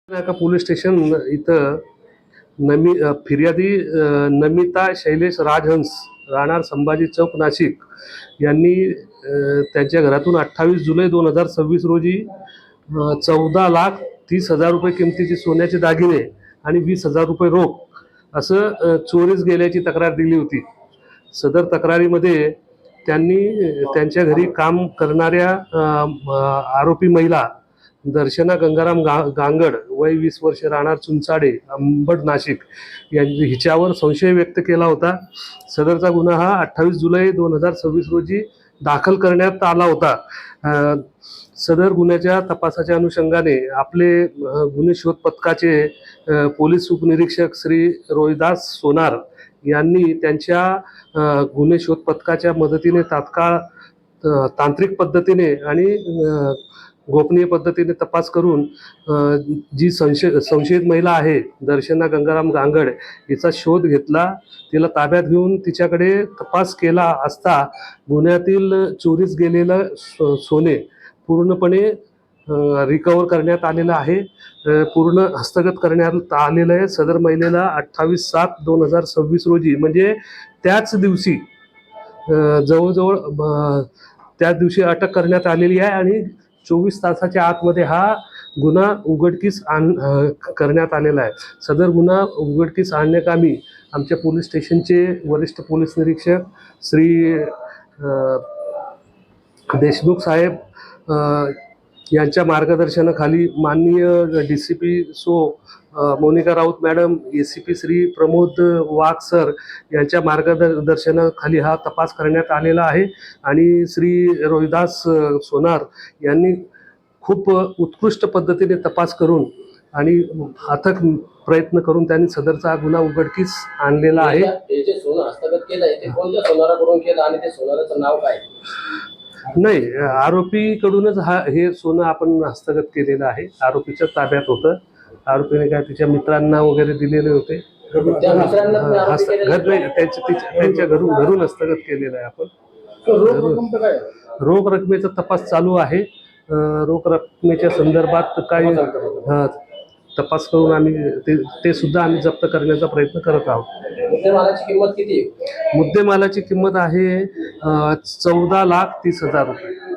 नाका police station इथं फिर्यादी नमिता शैलेश राजहंस राहणार संभाजी चौक नाशिक यांनी त्यांच्या घरातून 28 जुलै 2026 रोजी 14,30,000 रुपये किमतीचे सोन्याचे दागिने आणि 20,000 रुपये रोख असं चोरीस गेल्याची तक्रार दिली होती. सदर तक्रारीमध्ये त्यांनी त्यांच्या घरी काम करणाऱ्या आरोपी महिला दर्शना गंगाराम गांगड वय 20 वर्ष राहणार चुंचाडे अंबड नाशिक हिच्यावर संशय व्यक्त केला होता. सदरचा गुन्हा हा 28 जुलै 2026 रोजी दाखल करण्यात आला होता. सदर गुन्ह्याच्या तपासाच्या अनुषंगाने आपले गुन्हे शोध पथकाचे पोलीस उपनिरीक्षक श्री रोहिदास सोनार यांनी त्यांच्या गुन्हे शोध पथकाच्या मदतीने तात्काळ तांत्रिक पद्धतीने आणि गोपनीय पद्धतीने तपास करून जी संशयित महिला आहे दर्शना गंगाराम गांगड हिचा शोध घेतला. तिला ताब्यात घेऊन तिच्याकडे तपास केला असता गुन्ह्यातील चोरीस गेलेलं सोने पूर्णपणे रिकवर करण्यात आलेलं आहे. पूर्ण हस्तगत करण्यात आलेलं आहे. सदर महिलेला 28/7/2026 रोजी म्हणजे त्याच दिवशी जवळजवळ त्याच दिवशी अटक करण्यात आलेली आहे आणि 24 तासाच्या आतमध्ये हा गुन्हा उघडकीस करण्यात आलेला आहे. सदर गुन्हा उघडकीस आणण्याकामी आमच्या पोलीस स्टेशनचे वरिष्ठ पोलीस निरीक्षक श्री देशमुख साहेब यांच्या मार्गदर्शनाखाली माननीय DCP Monika Raut madam, ACP Shri Pramod Wagh sir यांच्या मार्गदर्शनाखाली हा तपास करण्यात आलेला आहे आणि श्री रोहिदास सोनार यांनी खूप उत्कृष्ट पद्धतीने तपास करून आणि अथक प्रयत्न करून त्यांनी सदरचा गुन्हा उघडकीस आणलेला आहे. जे सोनं हस्तगत केलंय ते कोणत्या सोनाराकडून केलं आणि ते सोनाराचं नाव काय? नाही, आरोपीकडूनच हे सोनं आपण हस्तगत केलेलं आहे. आरोपीच्या ताब्यात होतं. आरोपीने काय तिच्या मित्रांना वगैरे दिलेले होते. त्यांच्या घरून हस्तगत केलेलं आहे आपण. रोख रकमेचा तपास चालू आहे. रोख रकमेच्या संदर्भात काही तपास करून आम्ही ते सुद्धा आम्ही जप्त करण्याचा प्रयत्न करत आहोत. मुद्देमालाची किंमत किती? मुद्देमालाची किंमत आहे 14,30,000 रुपये.